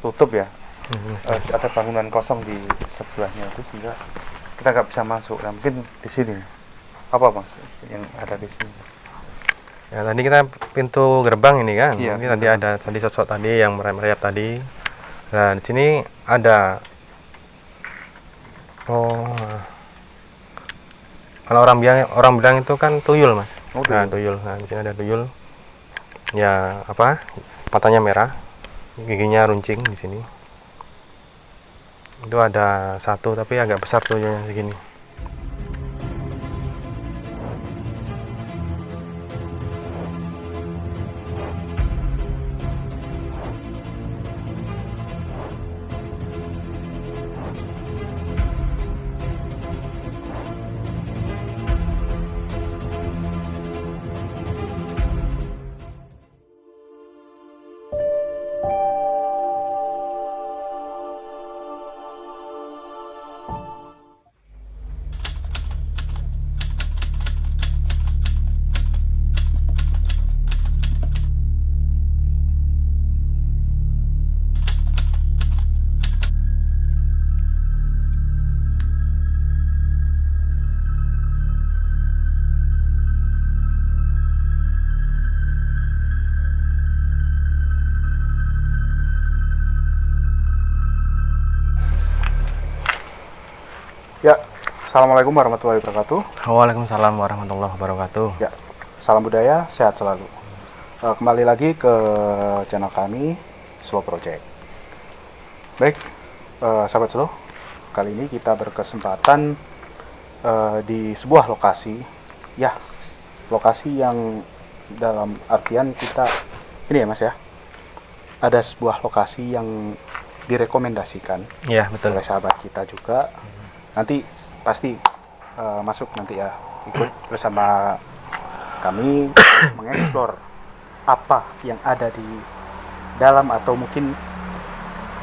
tutup ya. Ada bangunan kosong di sebelahnya itu sehingga kita nggak bisa masuk. Nah, mungkin di sini apa mas yang ada di sini? Ya tadi kita pintu gerbang ini kan, Iya, mungkin tadi ada tadi sosok tadi yang merayap tadi. Nah di sini ada, kalau orang bilang itu kan tuyul mas. Oh, Nah tuyul, nah di sini ada tuyul. Ya apa? Matanya merah, giginya runcing di sini. Itu ada satu tapi agak besar tuyulnya segini. Ya, assalamualaikum warahmatullahi wabarakatuh. Waalaikumsalam warahmatullahi wabarakatuh. Ya, salam budaya, sehat selalu. Kembali lagi ke channel kami, Slow Project. Baik, sahabat Slow, kali ini kita berkesempatan di sebuah lokasi, ya, lokasi yang dalam artian kita ini ya mas ya, ada sebuah lokasi yang direkomendasikan Iya betul oleh sahabat kita juga. Nanti pasti masuk nanti ya, ikut bersama kami mengeksplor apa yang ada di dalam atau mungkin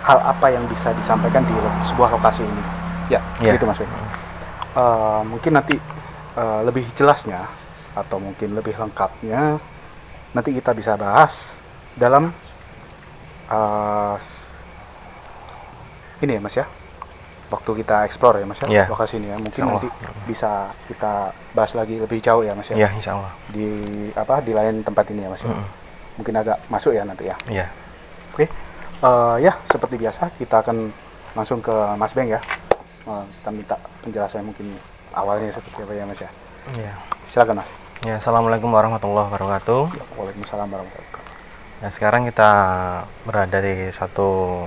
hal apa yang bisa disampaikan di sebuah lokasi ini. Ya, gitu mas. Mungkin nanti lebih jelasnya atau mungkin lebih lengkapnya nanti kita bisa bahas dalam ini ya mas ya, waktu kita explore ya mas ya, lokasi ini ya. Mungkin nanti bisa kita bahas lagi lebih jauh ya mas ya. Iya insya Allah. Di lain tempat ini ya mas ya. Mungkin agak masuk ya nanti ya. Iya. Oke. Ya seperti biasa kita akan langsung ke Mas Beng ya. Kita minta penjelasan mungkin awalnya seperti apa ya mas ya. Iya. Silakan mas. Ya, assalamualaikum warahmatullahi wabarakatuh. Waalaikumsalam warahmatullahi wabarakatuh. Nah sekarang kita berada di suatu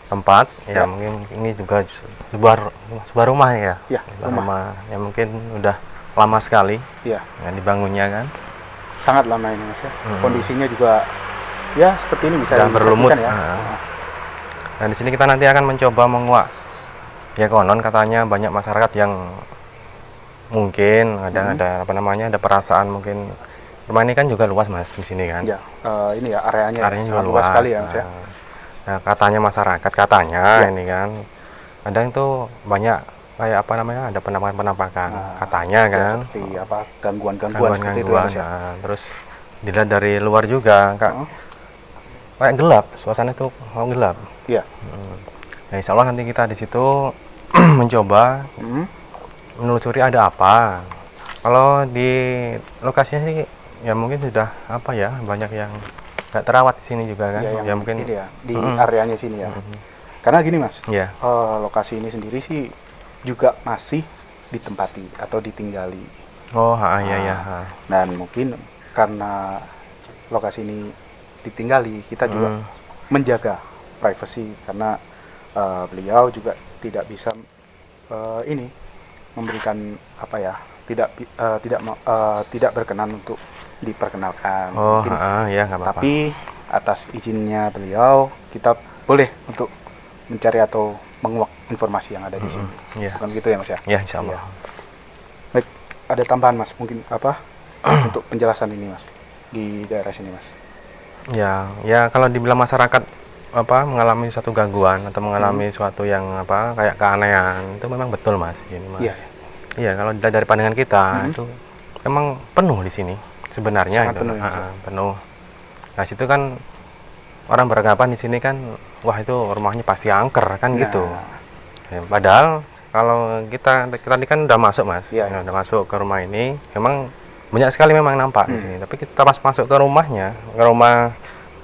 tempat ya, mungkin ini juga sebuah rumah ya. Ya, rumah yang mungkin udah lama sekali ya dibangunnya kan. Sangat lama ini mas ya. Kondisinya juga ya seperti ini bisa berlumut ya. Nah di sini kita nanti akan mencoba menguak. Ya konon katanya banyak masyarakat yang mungkin ada apa namanya, ada perasaan mungkin rumah ini kan juga luas mas di sini kan. Ya, ini ya areanya juga luas sekali ya mas ya. Nah katanya masyarakat ini kan kadang itu banyak kayak apa namanya, ada penampakan katanya kan, seperti apa gangguan seperti itu ya mas ya. Terus dilihat dari luar juga kayak gelap, suasana itu mau gelap. Iya. Nah insya Allah nanti kita di situ mencoba menelusuri ada apa. Kalau di lokasinya sih ya mungkin sudah apa ya, banyak yang nggak terawat di sini juga kan. Ya mungkin ini ya di areanya sini ya. Karena gini mas, ya. Lokasi ini sendiri sih juga masih ditempati atau ditinggali. Iya. Dan mungkin karena lokasi ini ditinggali, kita juga menjaga privasi karena beliau juga tidak bisa memberikan apa ya, tidak berkenan untuk diperkenalkan. Ya nggak apa-apa. Tapi atas izinnya beliau kita boleh untuk mencari atau menguak informasi yang ada di sini. Bukan gitu ya mas ya? Ya insya Allah. Baik, ada tambahan mas mungkin apa untuk penjelasan ini mas di daerah sini mas? Ya kalau dibilang masyarakat apa mengalami suatu gangguan atau mengalami suatu yang apa kayak keanehan, itu memang betul mas ini mas. Iya kalau dari pandangan kita itu memang penuh di sini sebenarnya. Sangat penuh, penuh. Nah situ kan orang beranggapan di sini kan, wah itu rumahnya pasti angker kan Nah. gitu. Ya, padahal kalau kita tadi kan udah masuk mas, Iya. ya, udah masuk ke rumah ini, memang banyak sekali memang nampak di sini. Tapi kita pas masuk ke rumahnya, ke rumah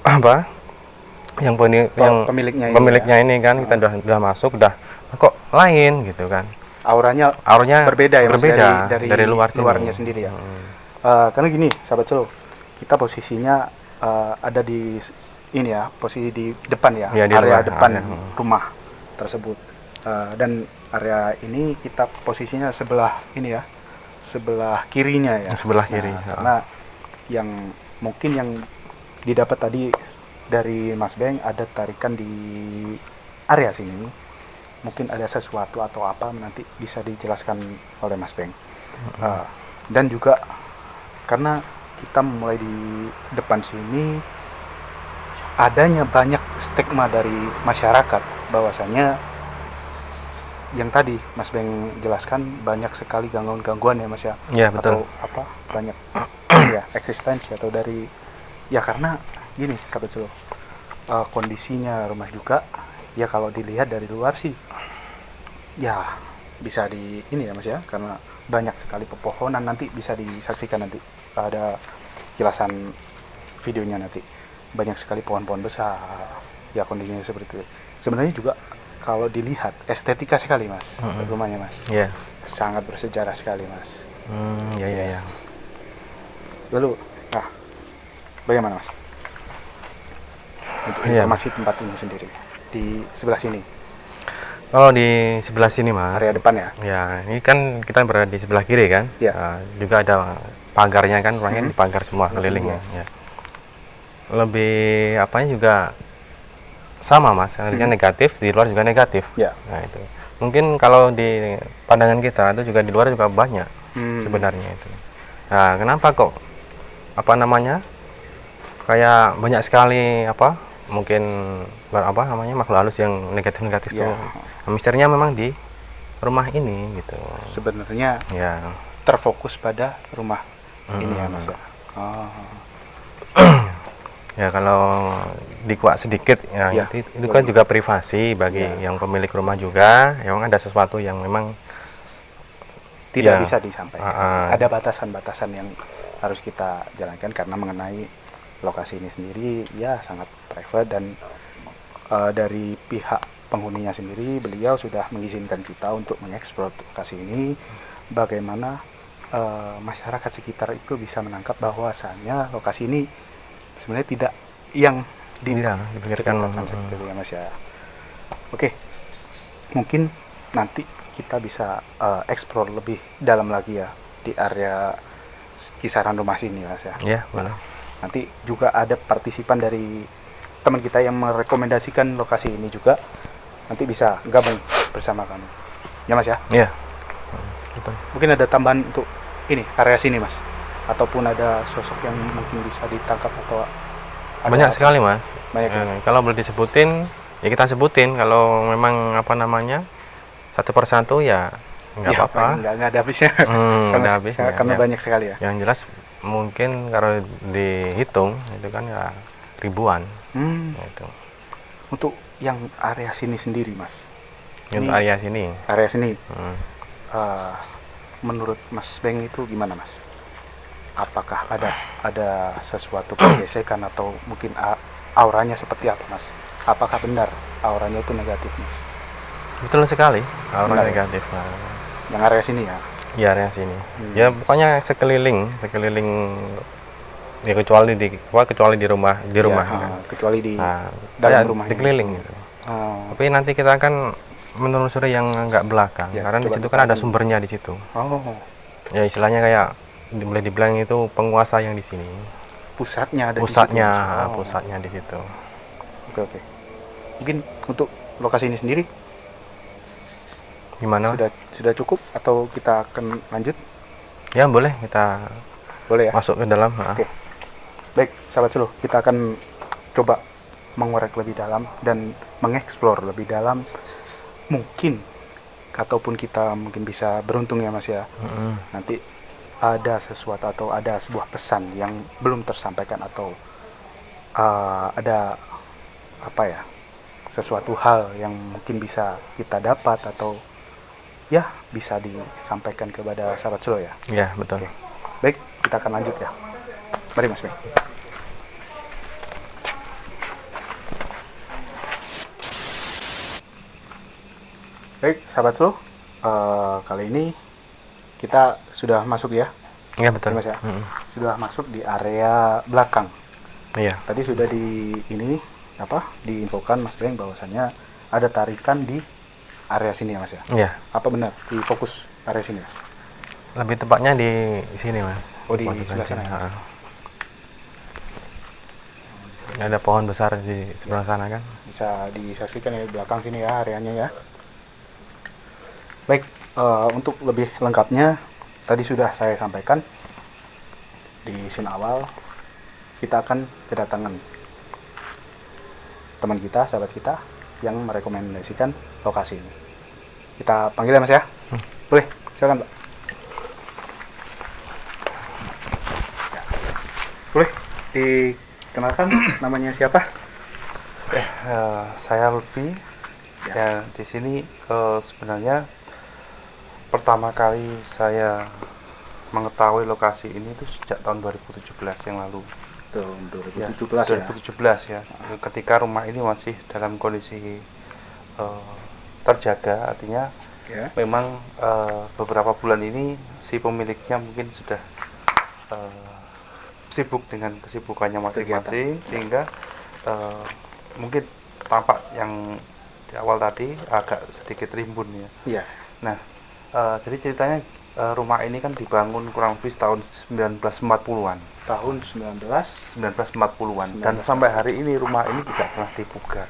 apa, yang pemiliknya ini kan, kita udah masuk, udah kok lain gitu kan. Auranya berbeda ya mas, dari luarnya sendiri ya. Karena gini sahabat Solo, kita posisinya ada di ini ya, posisi di depan ya, Ya, di area luar, depan area. rumah tersebut. Dan area ini kita posisinya sebelah ini ya, sebelah kirinya ya. Sebelah kiri. Karena yang mungkin yang didapat tadi dari Mas Beng ada tarikan di area sini. Mungkin ada sesuatu atau apa nanti bisa dijelaskan oleh Mas Beng. Dan juga karena kita mulai di depan sini adanya banyak stigma dari masyarakat bahwasanya yang tadi Mas Beng jelaskan banyak sekali gangguan-gangguan ya Mas ya. Ya, betul. Atau apa banyak ya eksistensi atau dari ya karena gini sahabat Solo, kondisinya rumah juga ya kalau dilihat dari luar sih ya bisa di ini ya Mas ya, karena banyak sekali pepohonan, nanti bisa disaksikan nanti ada jelasan videonya nanti, banyak sekali pohon-pohon besar ya, kondisinya seperti itu. Sebenarnya juga kalau dilihat estetika sekali Mas rumahnya Mas. Iya. Sangat bersejarah sekali Mas. Ya. Lalu bagaimana Mas untuk Iya. informasi tempat ini sendiri di sebelah sini, Kalau di sebelah sini mas, area depan ya? ya ini kan kita berada di sebelah kiri kan. Iya. Juga ada pagarnya kan, rumahnya dipagar semua kelilingnya. Ya. Lebih apanya juga sama mas, artinya negatif, di luar juga negatif. Ya. Nah itu mungkin kalau di pandangan kita itu juga di luar juga banyak sebenarnya itu. Nah kenapa kok apa namanya kayak banyak sekali apa mungkin apa namanya makhluk halus yang negatif Ya. tuh. Nah, misterinya memang di rumah ini gitu. Sebenarnya Ya. terfokus pada rumah ini ya Mas ya. Ya kalau dikuak sedikit ya, Ya, itu kan juga privasi bagi yang pemilik rumah juga. Memang ada sesuatu yang memang tidak ya, bisa disampaikan. Ada batasan-batasan yang harus kita jalankan karena mengenai lokasi ini sendiri ya sangat private, dan dari pihak penghuninya sendiri beliau sudah mengizinkan kita untuk mengeksplor lokasi ini, bagaimana masyarakat sekitar itu bisa menangkap bahwasannya lokasi ini sebenarnya tidak yang dipikirkan seperti ya Mas ya. Oke, mungkin nanti kita bisa eksplor lebih dalam lagi ya di area kisaran rumah sini Mas ya. Ya, boleh. Nanti juga ada partisipan dari teman kita yang merekomendasikan lokasi ini juga, nanti bisa gabung bersama kami ya Mas ya. Iya. Betul. Mungkin ada tambahan untuk ini area sini Mas, ataupun ada sosok yang mungkin bisa ditangkap atau Banyak sekali mas. Banyak. Kalau boleh disebutin ya kita sebutin, kalau memang apa namanya satu persatu ya nggak apa-apa. Nggak ada habisnya. Nggak habisnya, karena ya. banyak sekali ya. Yang jelas mungkin kalau dihitung itu kan ya ribuan. Gitu. Untuk yang area sini sendiri Mas, Untuk Ini- area sini. area sini menurut Mas Beng itu gimana Mas? Apakah ada sesuatu pergesekan atau mungkin auranya seperti apa Mas? Apakah benar auranya itu negatif Mas? Betul sekali, aura Benar, ya? negatif. Yang area sini ya Mas? Ya area sini. Ya pokoknya sekeliling ya kecuali di rumah Ya, kan. kecuali di Ya, dalam rumah dikeliling gitu. Tapi nanti kita akan menelusuri yang agak belakang, Ya, karena di coba situ kan ada dikali. sumbernya di situ. Ya, Ya istilahnya kayak boleh dibilang itu penguasa yang di sini. pusatnya ada Pusatnya, di situ Mas. pusatnya di situ. Oke. Mungkin untuk lokasi ini sendiri Gimana? sudah cukup atau kita akan lanjut? Ya boleh kita Boleh ya? masuk ke dalam. Oke. Baik, sahabat Solo, kita akan coba mengorek lebih dalam dan mengeksplor lebih dalam, mungkin ataupun kita mungkin bisa beruntung ya Mas ya. Nanti ada sesuatu atau ada sebuah pesan yang belum tersampaikan, atau ada apa ya, sesuatu hal yang mungkin bisa kita dapat atau ya bisa disampaikan kepada sahabat slow ya. Iya, betul. Baik, kita akan lanjut ya. Mari Mas Ben. Baik, sahabat slow, kali ini kita sudah masuk ya, Iya, betul. Mas ya. Sudah masuk di area belakang. Iya. Tadi sudah diinfokan Mas Beng bahwasannya ada tarikan di area sini ya Mas ya. Iya. Apa benar di fokus area sini Mas? Lebih tepatnya di sini, Mas. Oh, di Pohon sebelah sana sini. ya? Heeh. Ada pohon besar di sebelah sana kan? Bisa disaksikan ya di belakang sini ya areanya ya. Baik, untuk lebih lengkapnya tadi sudah saya sampaikan di scene awal, kita akan kedatangan teman kita, sahabat kita yang merekomendasikan lokasi ini. Kita panggil ya Mas ya. Boleh, silakan Pak. Ya. Boleh dikenalkan namanya siapa? Saya Lutfi. Ya. Ya, di sini sebenarnya pertama kali saya mengetahui lokasi ini itu sejak tahun 2017 yang lalu. Tahun Ya, 2017 ya. 2017 ya. Ketika rumah ini masih dalam kondisi terjaga, artinya Ya. memang beberapa bulan ini si pemiliknya mungkin sudah sibuk dengan kesibukannya masing-masing, sehingga mungkin tampak yang di awal tadi agak sedikit rimbun ya. Iya. Nah, jadi ceritanya rumah ini kan dibangun kurang lebih tahun 1940-an. Tahun 1940-an dan sampai hari ini rumah ini tidak pernah dibuka.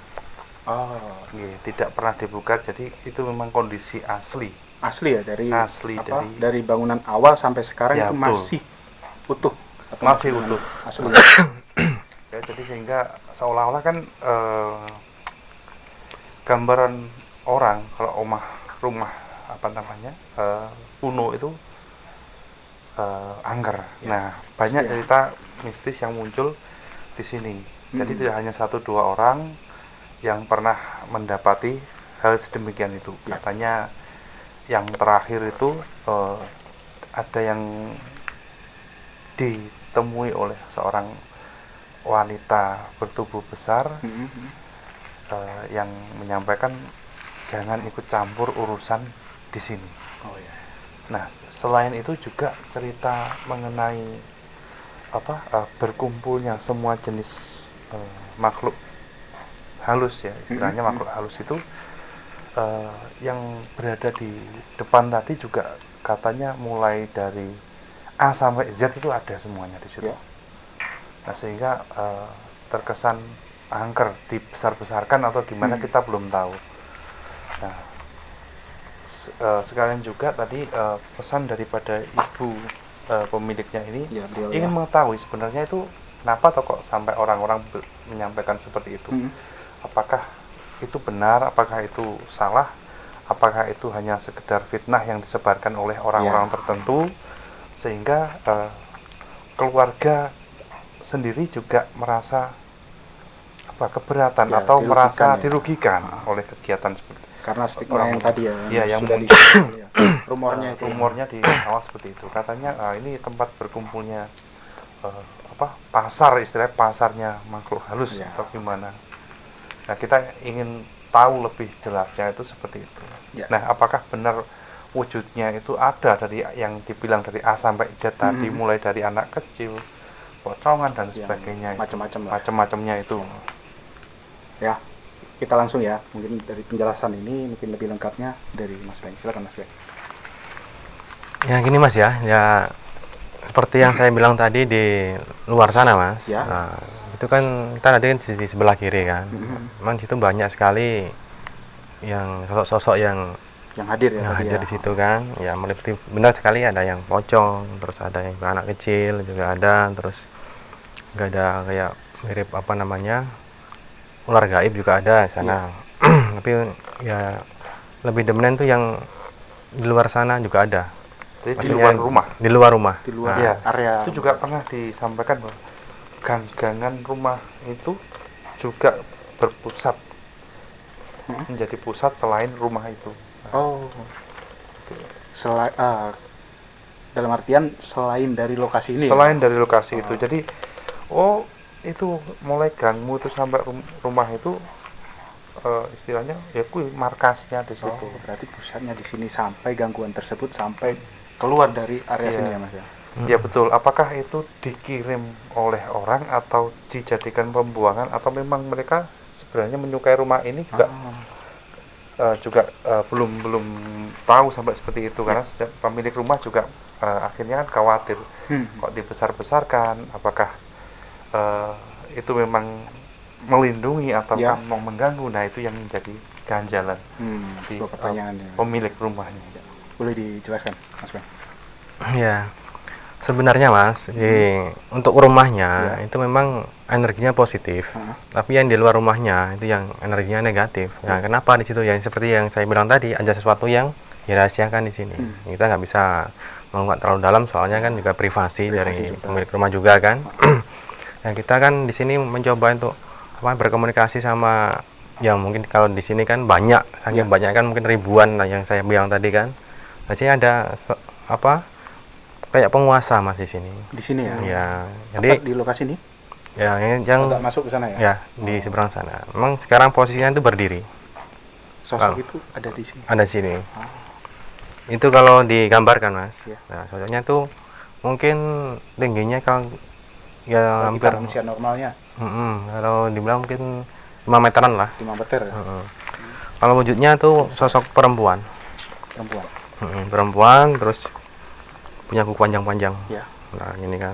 Iya, tidak pernah dibuka, jadi itu memang kondisi asli. Asli ya dari Asli dari bangunan awal sampai sekarang Ya, itu betul. masih utuh. Atau Masih gimana? utuh. Asli. Ya, jadi sehingga seolah-olah kan gambaran orang kalau rumah apa namanya kuno itu angker. Ya, Nah, banyak ya. cerita mistis yang muncul di sini. Jadi Hmm. tidak hanya 1-2 orang yang pernah mendapati hal sedemikian itu. Ya. Katanya yang terakhir itu ada yang ditemui oleh seorang wanita bertubuh besar Mhm. yang menyampaikan jangan ikut campur urusan di sini. Oh ya. Nah, selain itu juga cerita mengenai berkumpulnya semua jenis makhluk halus ya, istilahnya makhluk halus itu yang berada di depan tadi juga katanya mulai dari A sampai Z itu ada semuanya di situ. Ya. Nah, sehingga terkesan angker, dibesar-besarkan atau gimana kita belum tahu. Nah, sekalian juga tadi pesan daripada ibu pemiliknya ini Ya, beliau ingin ya. mengetahui sebenarnya itu kenapa toh kok sampai orang-orang menyampaikan seperti itu. Mhm. Apakah itu benar, apakah itu salah, apakah itu hanya sekedar fitnah yang disebarkan oleh orang-orang tertentu, sehingga keluarga sendiri juga merasa keberatan Ya, atau dirugikan merasa ya. dirugikan oleh kegiatan seperti itu. Karena stigma yang tadi ya. Iya, yang sudah muncul. disebut ya. Rumornya itu. Rumornya di awal seperti itu. Katanya ini tempat berkumpulnya pasar, istilahnya pasarnya makhluk halus Ya. atau gimana. Nah, kita ingin tahu lebih jelasnya itu seperti itu. Ya. Nah, apakah benar wujudnya itu ada dari yang dibilang dari A sampai Z tadi, mulai dari anak kecil, pocongan dan Yang sebagainya, macam-macam lah. macam-macamnya itu. Ya. Kita langsung ya. Mungkin dari penjelasan ini mungkin lebih lengkapnya dari Mas Beng. Silakan Mas Beng. Ya gini Mas ya, seperti yang saya bilang tadi di luar sana Mas. Ya. Nah, itu kan kita ada di sebelah kiri kan. Memang di situ banyak sekali yang sosok-sosok yang Yang hadir ya tadi hadir ya. di situ kan. Ya meliputi benar sekali, ada yang pocong, terus ada yang anak kecil juga ada, terus nggak ada kayak mirip apa namanya ular gaib juga ada di sana. Tapi ya lebih dominan tuh yang di luar sana juga ada. Jadi di Maksudnya luar rumah. Di luar rumah. Di luar Ya, area. itu juga pernah disampaikan bahwa ganggangan rumah itu juga berpusat, menjadi pusat selain rumah itu. Oh, dalam artian selain dari lokasi ini. Selain dari lokasi itu, jadi itu mulai gangmu itu sampai rumah itu istilahnya ya markasnya di situ. Berarti pusatnya di sini sampai gangguan tersebut sampai keluar dari area sini ya Mas ya. Ya betul. Apakah itu dikirim oleh orang atau dijadikan pembuangan atau memang mereka sebenarnya menyukai rumah ini juga belum tahu sampai seperti itu, karena pemilik rumah juga akhirnya kan khawatir kok dibesar-besarkan, apakah itu memang melindungi atau mau mengganggu. Nah itu yang menjadi ganjalan si pemilik rumahnya. Boleh dijelaskan Mas Ben? Ya, sebenarnya Mas, untuk rumahnya itu memang energinya positif, tapi yang di luar rumahnya itu yang energinya negatif. Nah, kenapa di situ? Yang seperti yang saya bilang tadi, ada sesuatu yang dirahasiakan di sini. Kita nggak bisa mengungkap terlalu dalam, soalnya kan juga privasi dari pemilik rumah juga kan. Nah, kita kan di sini mencoba untuk berkomunikasi sama, yang mungkin kalau di sini kan banyak, saking banyak kan mungkin ribuan lah yang saya bilang tadi kan. Di sini ada kayak penguasa Mas di sini. Di sini ya. Ya, jadi di lokasi ini. Ya, yang agak masuk ke sana ya. Ya, di seberang sana. Memang sekarang posisinya itu berdiri. Itu ada di sini. Ada di sini. Itu kalau digambarkan Mas. Nah, sosoknya tuh mungkin tingginya kalau ya hampir manusia normalnya. Kalau dibilang mungkin 5 meteran lah. 5 meter. Ya? Kalau wujudnya tuh sosok perempuan. Perempuan terus punya kuku panjang-panjang. Nah, ini kan.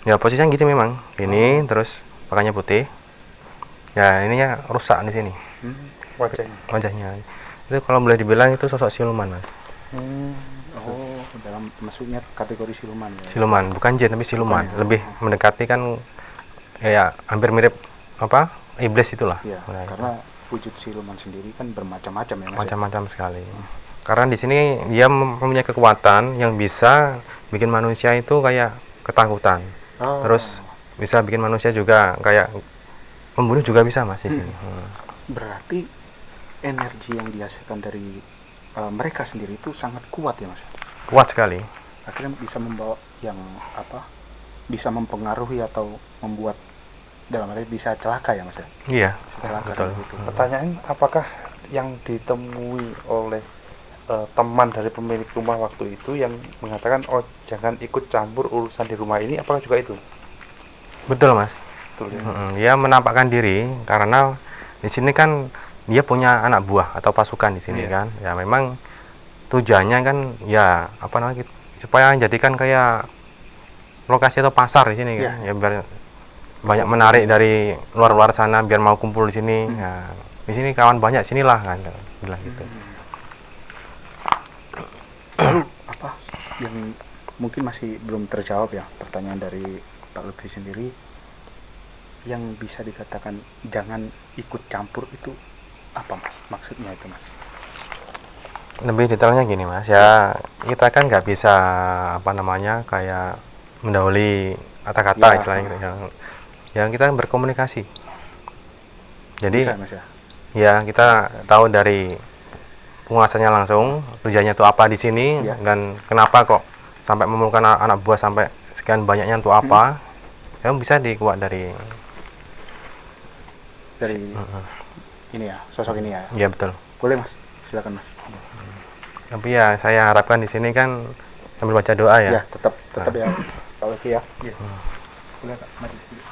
Ya posisinya gitu memang. Ini terus pakainya putih. Ya, ininya rusak di sini. Wajahnya. Itu kalau boleh dibilang itu sosok siluman, Mas. Dalam masuknya kategori siluman ya. Siluman, bukan jin tapi siluman. Lebih mendekati kan kayak hampir mirip iblis itulah. Nah, karena wujud siluman sendiri kan bermacam-macam ya Mas. Macam-macam sekali. Karena di sini dia mempunyai kekuatan yang bisa bikin manusia itu kayak ketakutan. Terus bisa bikin manusia juga kayak membunuh juga bisa Mas di sini. Berarti energi yang dihasilkan dari mereka sendiri itu sangat kuat ya Mas. Kuat sekali. Akhirnya bisa membawa yang bisa mempengaruhi atau membuat dalam arti bisa celaka ya Mas ya. Iya. Betul. Gitu. Pertanyaan, apakah yang ditemui oleh teman dari pemilik rumah waktu itu yang mengatakan jangan ikut campur urusan di rumah ini, apakah juga itu? Betul Mas. Betul ya. Dia menampakkan diri karena di sini kan dia punya anak buah atau pasukan di sini kan. Ya memang tujuannya kan ya supaya jadikan kayak lokasi atau pasar di sini kan. Ya biar banyak menarik dari luar sana biar mau kumpul di sini. Ya, di sini kawan banyak, sinilah kan bilang gitu. Lalu apa yang mungkin masih belum terjawab ya, pertanyaan dari Pak Lutfi sendiri, yang bisa dikatakan jangan ikut campur itu apa Mas? Maksudnya itu Mas? Lebih detailnya gini Mas, ya kita kan nggak bisa kayak mendahului kata-kata istilahnya gitu. Yang kita berkomunikasi. Jadi bisa, Mas, ya kita tahu dari penguasanya langsung tujuannya itu apa di sini dan kenapa kok sampai memerlukan anak buah sampai sekian banyaknya untuk apa. Ya bisa dikuat dari ini ya, sosok ini ya. Iya betul. Boleh Mas, silakan Mas. Tapi ya saya harapkan di sini kan sambil baca doa ya. Ya, tetap ya Pak Lutfi ya. Iya. Boleh Kak, maju sedikit.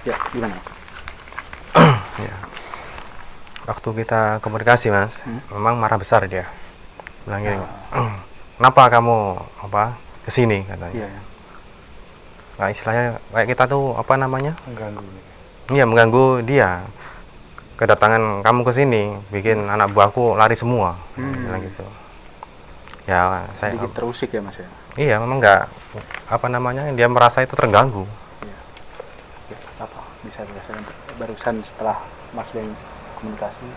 Ya, gimana? Ya. Waktu kita komunikasi Mas, memang marah besar dia. Bilang gini, kenapa kamu kesini katanya. Iya. Nah, istilahnya kayak kita tuh Mengganggu. iya mengganggu dia. Kedatangan kamu ke sini bikin anak buahku lari semua. Bilang gitu. Ya, saya Sedikit terusik ya Mas ya. iya memang nggak dia merasa itu terganggu. Iya. Ya, apa bisa dirasakan barusan setelah Mas Ben komunikasi,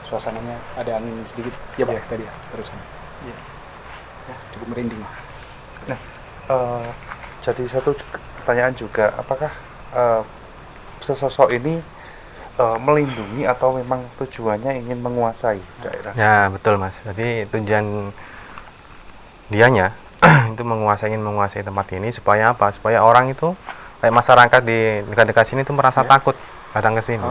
suasananya ada angin sedikit. Ya Pak, tadi ya barusan. Iya. Ya, cukup merinding Mas. Nah, jadi satu pertanyaan juga, apakah sesosok ini melindungi atau memang tujuannya ingin menguasai daerah? Ya betul Mas. Jadi tujuan dianya itu ingin menguasai tempat ini supaya apa? Supaya orang itu kayak masyarakat di dekat-dekat sini itu merasa takut datang ke sini.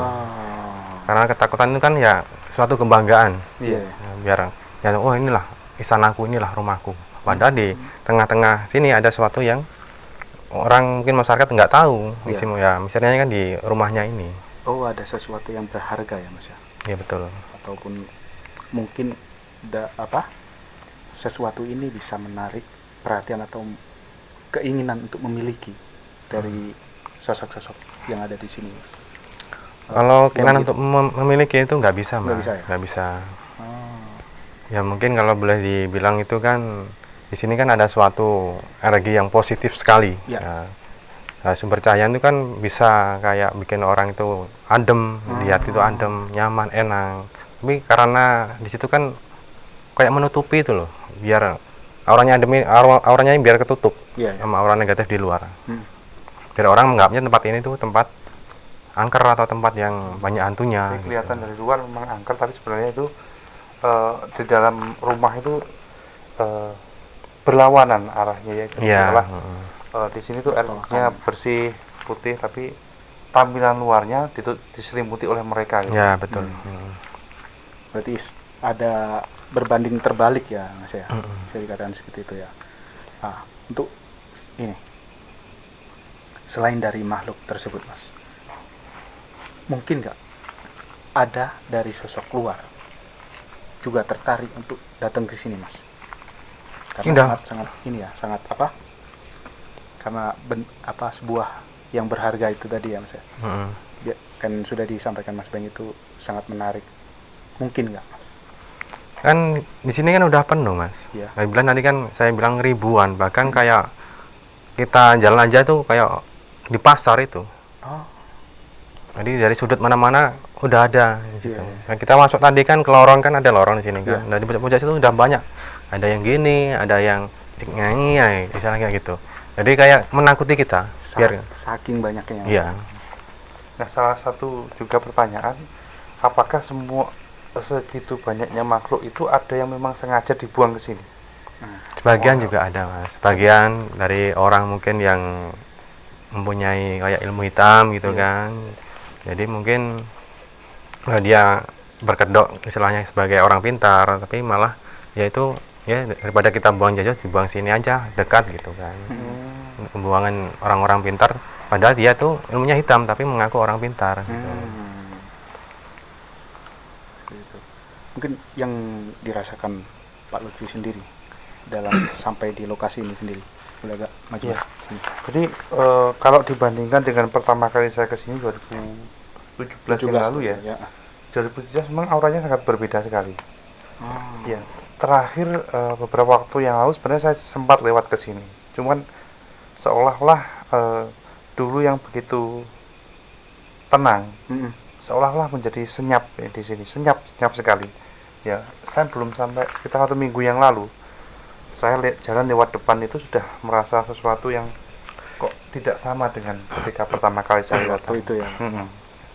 Karena ketakutan itu kan ya suatu kebanggaan. Iya. Ya, biar ya oh inilah istanaku, inilah rumahku. Padahal di tengah-tengah sini ada sesuatu yang orang mungkin masyarakat nggak tahu. Iya. Misalnya kan di rumahnya ini. Oh, ada sesuatu yang berharga ya Mas ya. Iya betul. Ataupun mungkin sesuatu ini bisa menarik perhatian atau keinginan untuk memiliki dari sosok-sosok yang ada di sini. Kalau keinginan gitu. untuk memiliki itu nggak bisa, Nggak Mas. bisa ya? Nggak bisa. Oh, Ya mungkin kalau boleh dibilang itu kan di sini kan ada suatu energi yang positif sekali. Ya. Nah, sumber cahaya itu kan bisa kayak bikin orang itu adem, lihat itu adem, nyaman, enak. Tapi karena di situ kan kayak menutupi itu loh, biar auranya biar ketutup iya. Ya. sama aura negatif di luar. Biar orang menganggapnya tempat ini tuh tempat angker atau tempat yang banyak hantunya. Jadi kelihatan dari luar memang angker, tapi sebenarnya itu di dalam rumah itu berlawanan arahnya ya. Iya. Di sini tuh airnya bersih putih, tapi tampilan luarnya diselimuti oleh mereka. Gitu. Ya betul. Berarti ada berbanding terbalik ya Mas ya. Bisa dikatakan seperti itu ya. Nah, untuk ini selain dari makhluk tersebut Mas, mungkin nggak ada dari sosok luar juga tertarik untuk datang ke sini Mas? Karena sangat ini ya, sangat karena sebuah yang berharga itu tadi ya Mas ya. Kan sudah disampaikan Mas Beng itu sangat menarik. Mungkin nggak Mas? Kan di sini kan udah penuh Mas. Iya. Tadi kan saya bilang ribuan, bahkan kayak kita jalan aja tuh kayak di pasar itu. Oh. Jadi dari sudut mana-mana udah ada di situ. Iya. Nah, kita masuk tadi kan ke lorong, kan ada lorong di sini kan. Iya. Nah, di pojok-pojok itu udah banyak. Ada yang gini, ada yang nyanyi ya, misalnya kayak gitu. Jadi kayak menakuti kita. Saking banyaknya. Iya. Nah, salah satu juga pertanyaan, apakah segitu banyaknya makhluk itu ada yang memang sengaja dibuang ke sini? Sebagian juga ada Mas. Sebagian dari orang mungkin yang mempunyai kayak ilmu hitam gitu kan. Jadi mungkin dia berkedok istilahnya sebagai orang pintar, tapi malah yaitu ya daripada kita buang jauh dibuang sini aja dekat gitu kan. Pembuangan orang-orang pintar, padahal dia tuh ilmunya hitam tapi mengaku orang pintar gitu. Gitu. Mungkin yang dirasakan Pak Lutfi sendiri dalam sampai di lokasi ini sendiri, boleh agak maju? Ya. Jadi kalau dibandingkan dengan pertama kali saya kesini 2017 yang lalu ya, 2017 memang auranya sangat berbeda sekali. Ya, terakhir beberapa waktu yang lalu sebenarnya saya sempat lewat ke sini, cuman seolah-olah dulu yang begitu tenang, seolah-olah menjadi senyap di sini, senyap sekali. Ya, saya belum sampai sekitar 1 minggu yang lalu, saya jalan lewat depan itu sudah merasa sesuatu yang kok tidak sama dengan ketika pertama kali saya datang. Itu ya.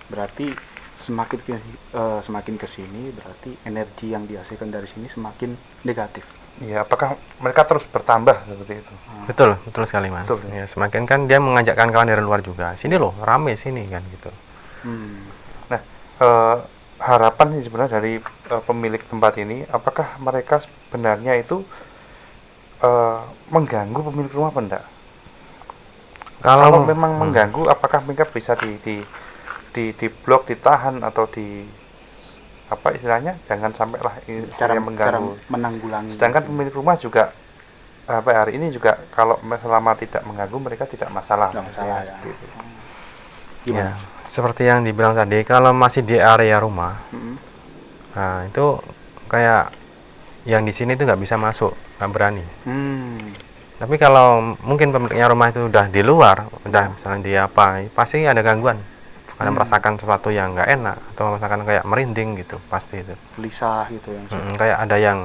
Berarti semakin kesini berarti energi yang dihasilkan dari sini semakin negatif. Iya, apakah mereka terus bertambah seperti itu? Betul sekali Mas. Betul. Ya, semakin kan dia mengajakkan kawan dari luar juga. Sini loh, rame sini kan gitu. Nah, harapan sih sebenarnya dari pemilik tempat ini, apakah mereka sebenarnya itu mengganggu pemilik rumah apa enggak? Kalau memang mengganggu, apakah mereka bisa di blok, ditahan atau apa istilahnya, jangan sampailah istilahnya mengganggu. Cara menanggulangi. Sedangkan pemilik rumah juga sampai hari ini juga kalau selama tidak mengganggu mereka tidak masalah. Nggak masalah ya. Seperti itu. Gimana? Ya, seperti yang dibilang tadi, kalau masih di area rumah, Mm-mm. nah itu kayak yang di sini itu nggak bisa masuk, nggak berani. Hmm. Tapi kalau mungkin pemiliknya rumah itu udah di luar, udah misalnya dia apa, pasti ada gangguan. Ada merasakan sesuatu yang nggak enak atau merasakan kayak merinding gitu, pasti itu. Gelisah gitu yang Kayak ada yang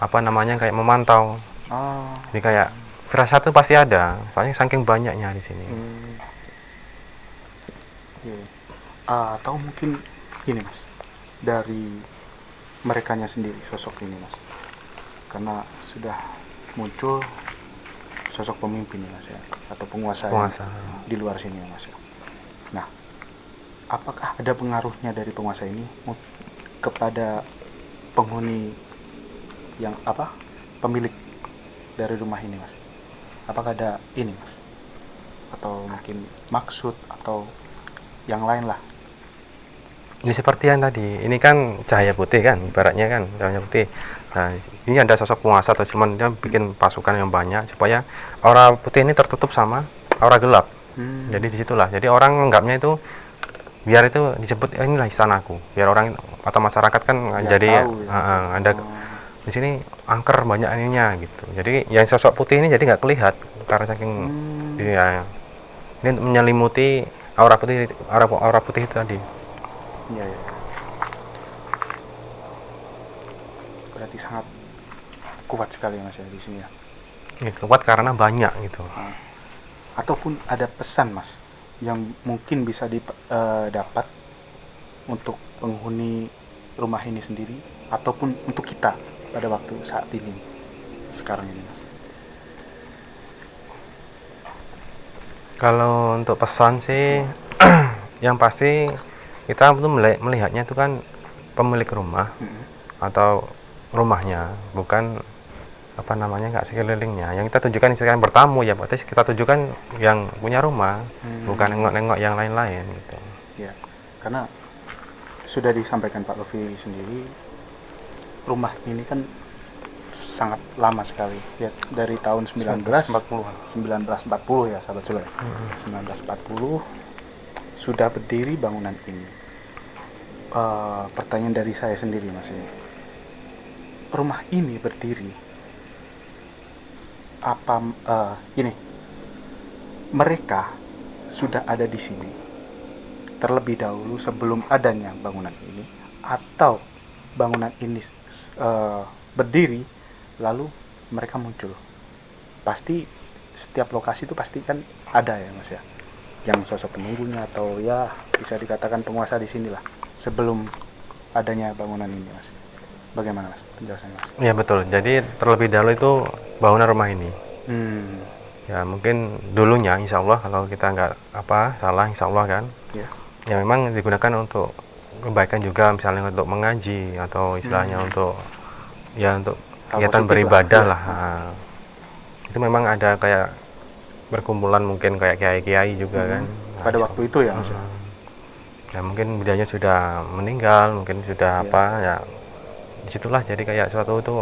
apa namanya kayak memantau. Ah. Jadi kayak firasat itu pasti ada, soalnya saking banyaknya di sini. Iya. Atau mungkin ini mas, dari merekanya sendiri sosok ini mas, karena sudah muncul sosok pemimpin ya mas ya, atau penguasa, Penguasa. di luar sini ya mas ya. Nah, apakah ada pengaruhnya dari penguasa ini kepada penghuni yang apa, pemilik dari rumah ini mas? Apakah ada ini mas, atau mungkin maksud atau yang lain lah? Ini seperti yang tadi, ini kan cahaya putih kan, ibaratnya kan cahaya putih. Nah, ini ada sosok penguasa atau cuman dia bikin pasukan yang banyak supaya aura putih ini tertutup sama aura gelap. Jadi disitulah. Jadi orang menganggapnya itu biar itu disebut inilah istanaku. Biar orang atau masyarakat kan jadi tahu, ada di sini angker banyak ininya gitu. Jadi yang sosok putih ini jadi nggak kelihatan karena saking dia ini menyelimuti aura putih itu tadi. Iya, ya. Berarti sangat kuat sekali ya mas ya di sini ya. Ini kuat karena banyak gitu. Ataupun ada pesan mas yang mungkin bisa didapat untuk penghuni rumah ini sendiri ataupun untuk kita pada waktu saat ini sekarang ini mas. Kalau untuk pesan sih yang pasti kita tuh melihatnya itu kan pemilik rumah atau rumahnya, bukan apa namanya nggak sekelilingnya. Yang kita tujukan misalkan bertamu ya, berarti kita tujukan yang punya rumah, bukan nengok-nengok yang lain-lain gitu. Ya, karena sudah disampaikan Pak Lofi sendiri, rumah ini kan sangat lama sekali ya, dari tahun 1940 ya sahabat Sule. 1940 sudah berdiri bangunan ini. Pertanyaan dari saya sendiri mas, ini rumah ini berdiri apa ini mereka sudah ada di sini terlebih dahulu sebelum adanya bangunan ini, atau bangunan ini berdiri lalu mereka muncul? Pasti setiap lokasi itu pasti kan ada ya mas ya, yang sosok penunggunya atau ya bisa dikatakan penguasa di sinilah sebelum adanya bangunan ini mas. Bagaimana mas penjelasannya mas? Ya betul. Jadi terlebih dahulu itu bangunan rumah ini. Ya mungkin dulunya insya Allah kalau kita nggak salah insya Allah kan. Ya memang digunakan untuk kebaikan juga, misalnya untuk mengaji atau istilahnya untuk kegiatan beribadah lah. Nah, itu memang ada kayak berkumpulan mungkin kayak kiai-kiai juga kan. Pada waktu itu ya mas. Ya mungkin budayanya sudah meninggal, mungkin sudah ya disitulah jadi kayak suatu itu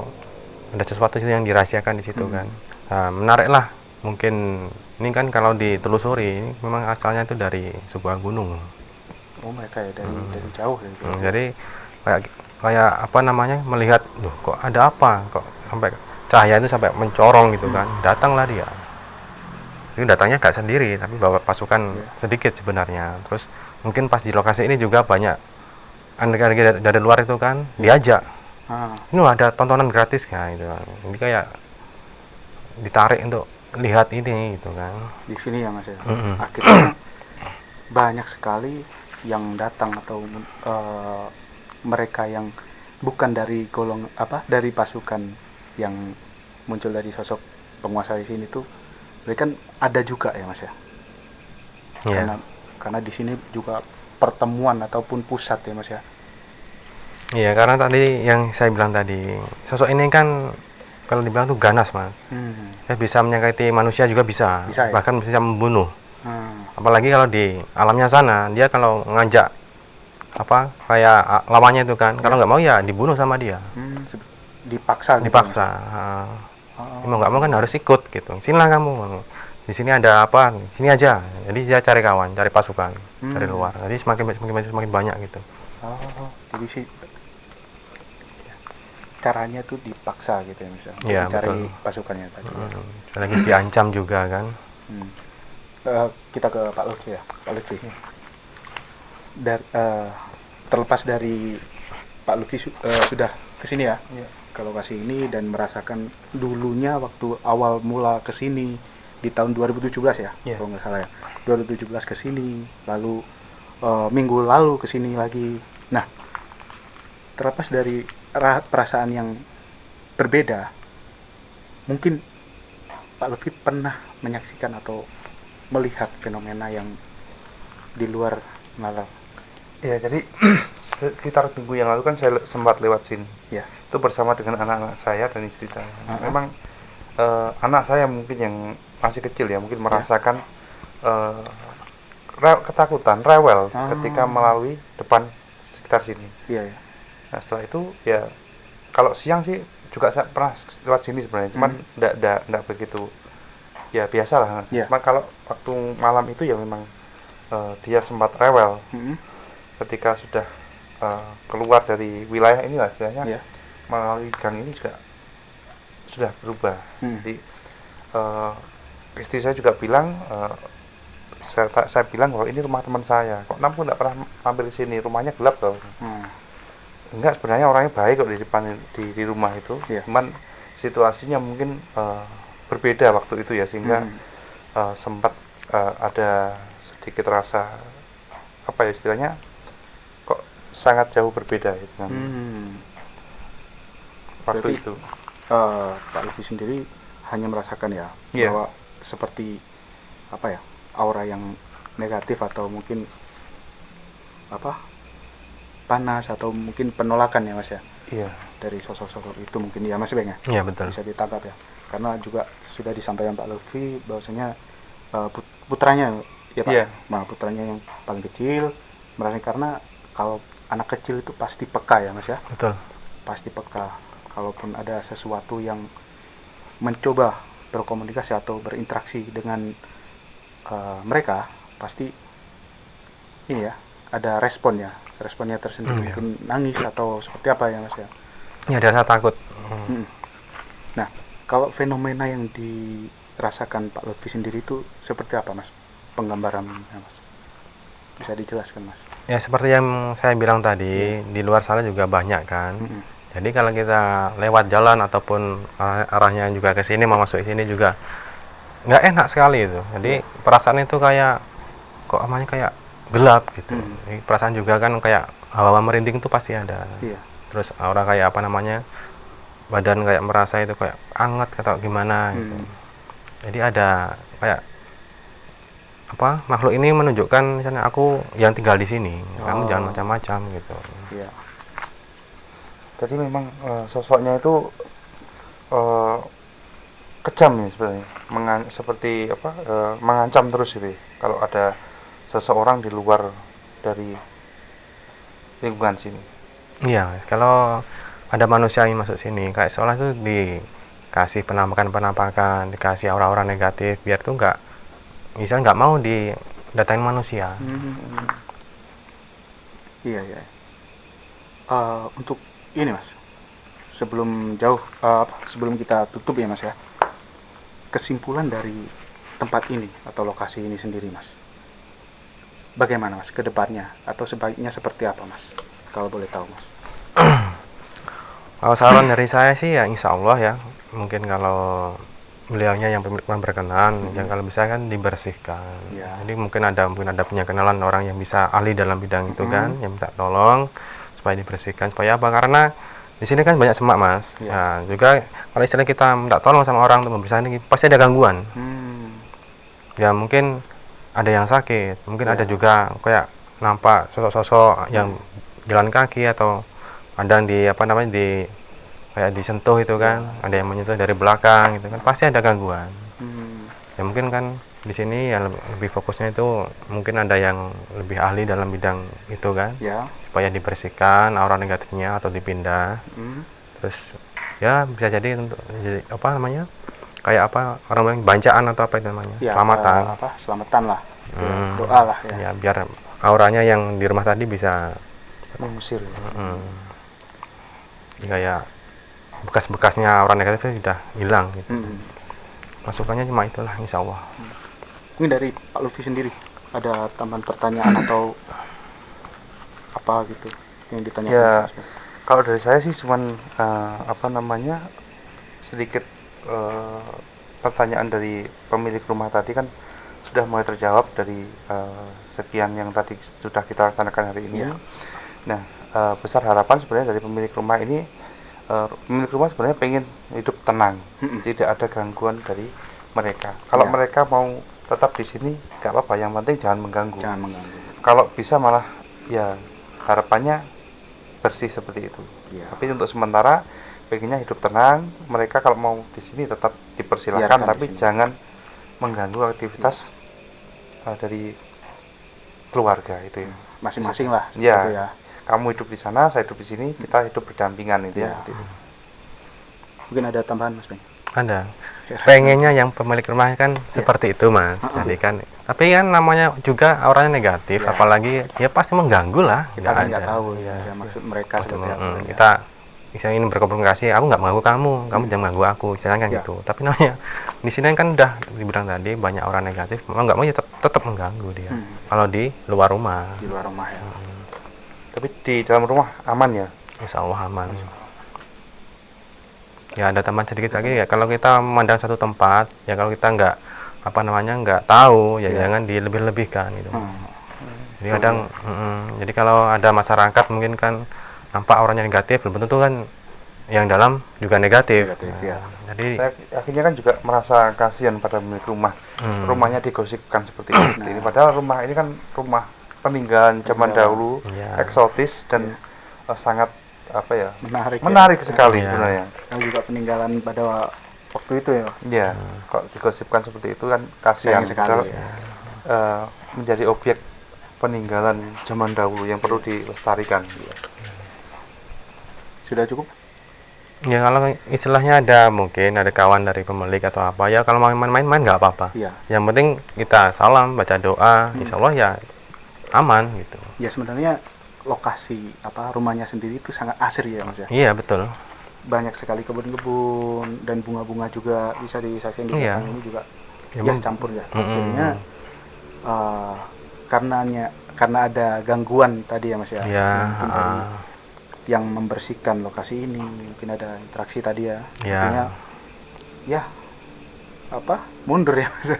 ada sesuatu yang dirahasiakan di situ kan. Nah, menarik lah mungkin ini kan kalau ditelusuri ini memang asalnya itu dari sebuah gunung. Oh mereka ya dari jauh ya. Jadi kayak apa namanya melihat loh kok ada apa kok sampai cahaya itu sampai mencorong gitu kan. Datanglah dia. Itu datangnya gak sendiri tapi bawa pasukan sedikit sebenarnya. Terus mungkin pas di lokasi ini juga banyak anak-anak dari luar itu kan diajak. Ini ada tontonan gratis kan gitu. Ini kayak ditarik untuk lihat ini gitu kan. Di sini ya mas ya. Akhirnya banyak sekali yang datang atau mereka yang bukan dari dari pasukan yang muncul dari sosok penguasa di sini tuh, mereka kan ada juga ya mas ya. Karena di sini juga pertemuan ataupun pusat ya mas ya. Iya, karena tadi yang saya bilang tadi, sosok ini kan kalau dibilang tuh ganas mas. Dia bisa menyakiti manusia juga bisa ya? Bahkan bisa membunuh. Apalagi kalau di alamnya sana, dia kalau ngajak kayak lawannya itu kan, kalau nggak mau ya dibunuh sama dia. Dipaksa. Dipaksa. Mau nggak mau kan harus ikut gitu. Sinilah kamu, di sini ada apa, sini aja. Jadi dia cari kawan, cari pasukan dari luar. Jadi semakin banyak gitu. Jadi sih caranya tuh dipaksa gitu ya misalnya, Iya, cari betul. pasukannya tadi. Lagi diancam juga kan. Kita ke Pak Lutfi ya, Pak Lutfi. Terlepas dari Pak Lutfi sudah kesini ya, ke lokasi ini dan merasakan dulunya waktu awal mula kesini di tahun 2017 ya, kalau nggak salah ya, 2017 kesini, lalu minggu lalu kesini lagi. Nah, terlepas dari perasaan yang berbeda, mungkin Pak Lutfi pernah menyaksikan atau melihat fenomena yang di luar nalar. Ya, jadi sekitar minggu yang lalu kan saya sempat lewat sini. Ya. Itu bersama dengan anak-anak saya dan istri saya. Memang anak saya mungkin yang masih kecil ya, mungkin merasakan ketakutan, rewel ketika melalui depan sekitar sini. Iya, ya. Nah, setelah itu ya kalau siang sih juga saya pernah lewat sini sebenarnya, cuman enggak begitu, ya biasalah. Cuma kalau waktu malam itu ya memang dia sempat rewel ketika sudah keluar dari wilayah inilah istilahnya, melalui gang ini juga sudah berubah. Jadi istri saya juga bilang, saya bilang bahwa ini rumah teman saya, kok namun tidak pernah mampir di sini, rumahnya gelap loh. Enggak, sebenarnya orangnya baik kok di depan di rumah itu, cuman situasinya mungkin berbeda waktu itu ya, sehingga sempat ada sedikit rasa apa ya istilahnya, kok sangat jauh berbeda gitu kan. Waktu itu Pak Lutfi sendiri hanya merasakan ya bahwa seperti apa ya, aura yang negatif atau mungkin apa, panas atau mungkin penolakan ya Mas ya. Iya. Dari sosok-sosok itu mungkin ya Mas Beng ya. Iya, betul. Bisa ditangkap ya. Karena juga sudah disampaikan Pak Lutfi bahwasanya putranya ya Pak. Nah, putranya yang paling kecil merasa, karena kalau anak kecil itu pasti peka ya Mas ya. Betul. Pasti peka. Kalaupun ada sesuatu yang mencoba berkomunikasi atau berinteraksi dengan mereka, pasti ini ya, ada responnya tersendiri, mungkin nangis atau seperti apa ya Mas ya. Ya, ada rasa takut. Nah, kalau fenomena yang dirasakan Pak Lutfi sendiri itu seperti apa Mas? Penggambarannya Mas, bisa dijelaskan Mas? Ya, seperti yang saya bilang tadi, di luar sana juga banyak kan. Jadi kalau kita lewat jalan ataupun arahnya juga ke sini, mau masuk ke sini juga nggak enak sekali itu. Jadi perasaan itu kayak kok namanya kayak gelap gitu. Perasaan juga kan kayak hawa merinding itu pasti ada. Terus orang kayak apa namanya, badan kayak merasa itu kayak anget atau gimana gitu. Jadi ada kayak apa, makhluk ini menunjukkan misalnya aku yang tinggal di sini, kamu jangan macam-macam gitu. Jadi memang sosoknya itu kejam ya sebenarnya, seperti apa, mengancam terus gitu ya, kalau ada seseorang di luar dari lingkungan sini. Iya, kalau ada manusia yang masuk sini kayak seolah itu dikasih penampakan, dikasih aura-aura negatif biar tuh nggak mau didatangin manusia. Iya. Untuk ini Mas, sebelum sebelum kita tutup ya Mas ya, kesimpulan dari tempat ini atau lokasi ini sendiri Mas, bagaimana Mas ke depannya, atau sebaiknya seperti apa Mas, kalau boleh tahu Mas? Kalau saran dari saya sih ya insya Allah ya, mungkin kalau beliaunya yang berkenan, yang kalau bisa kan dibersihkan. Jadi mungkin ada punya kenalan orang yang bisa ahli dalam bidang itu kan, yang minta tolong supaya dibersihkan, supaya apa, karena di sini kan banyak semak Mas. Nah, juga kalau istilah kita minta tolong sama orang untuk membersihkan ini pasti ada gangguan. Ya mungkin ada yang sakit, mungkin ada juga kayak nampak sosok-sosok yang jalan kaki atau ada di apa namanya kayak disentuh itu kan, ada yang menyentuh dari belakang itu kan, pasti ada gangguan. Ya mungkin kan di sini ya lebih fokusnya itu mungkin ada yang lebih ahli dalam bidang itu kan, supaya dibersihkan aura negatifnya atau dipindah. Terus ya bisa jadi untuk jadi apa namanya, kayak apa orang bilang bancaan atau apa itu namanya, Ya, selamatan. selamatan lah. Ya, Hmm. doa lah ya. Ya biar auranya yang di rumah tadi bisa Mengusir. kayak bekas-bekasnya aura negatif itu sudah hilang gitu. Masukannya cuma itulah, insya Allah. Mungkin dari Pak Lutfi sendiri ada tambahan pertanyaan atau apa gitu yang ditanyakan? Ya, Mas Ben? kalau dari saya sih cuman sedikit pertanyaan dari pemilik rumah tadi kan sudah mulai terjawab dari sekian yang tadi sudah kita laksanakan hari ini. Ya. Nah, besar harapan sebenarnya dari pemilik rumah ini, pemilik rumah sebenarnya pengen hidup tenang, tidak ada gangguan dari mereka. Kalau Ya. mereka mau tetap di sini nggak apa-apa, yang penting jangan mengganggu. Jangan mengganggu. Kalau bisa malah ya harapannya bersih seperti itu. Ya. Tapi untuk sementara pengennya hidup tenang. Mereka kalau mau di sini tetap dipersilakan, Biarkan tapi di sini. jangan mengganggu aktivitas dari keluarga itu ya. Masing-masing lah. Ya. Gitu ya. Kamu hidup di sana, saya hidup di sini, kita hidup berdampingan itu Ya. ya. Gitu. Mungkin ada tambahan Mas Ben? Ada. Pengennya yang pemilik rumah kan seperti itu Mas. Jadi kan, tapi kan namanya juga auranya negatif, Ya. apalagi ya pasti mengganggu lah. Kita kan nggak tahu ya, maksud mereka seperti apa. Ya. Kita misalnya ingin berkomunikasi, aku nggak mengganggu kamu, kamu jangan mengganggu aku, jangan kan Ya. gitu. Tapi namanya di sini kan udah dibilang tadi banyak orang negatif, memang nggak mau ya tetap mengganggu dia. Kalau di luar rumah, Di luar rumah ya. Tapi di dalam rumah aman ya. insya Allah aman. Ya ada tambahan sedikit lagi ya, kalau kita memandang satu tempat, ya kalau kita nggak apa namanya nggak tahu, ya jangan dilebih-lebihkan gitu. Jadi kadang, jadi kalau ada masyarakat mungkin kan nampak auranya negatif, belum tentu kan yang dalam juga negatif. Negatif, ya. Jadi Saya akhirnya kan juga merasa kasihan pada pemilik rumah. Rumahnya digosipkan seperti ini. Padahal rumah ini kan rumah peninggalan zaman dahulu, Iya. eksotis dan sangat apa ya? Menarik ya. sekali Iya. sebenarnya. Dan juga peninggalan pada waktu itu ya. Iya, kok digosipkan seperti itu kan kasihan Sayang sekali padahal, ya. menjadi objek peninggalan zaman dahulu yang perlu dilestarikan. Sudah cukup? ya kalau istilahnya mungkin ada kawan dari pemilik atau apa, ya kalau mau main-main nggak apa-apa. Iya. Yang penting kita salam, baca doa, insya Allah ya aman gitu. Ya sebenarnya lokasi rumahnya sendiri itu sangat asri ya Mas ya. Iya betul. Banyak sekali kebun-kebun dan bunga-bunga juga bisa disaksikan di Iya. belakang ini juga. Ya, Ya campur ya. Jadinya karena ada gangguan tadi ya Mas ya. Iya. Mungkin dari yang membersihkan lokasi ini, mungkin ada interaksi tadi ya. Iya. Artinya, ya mundur ya Mas.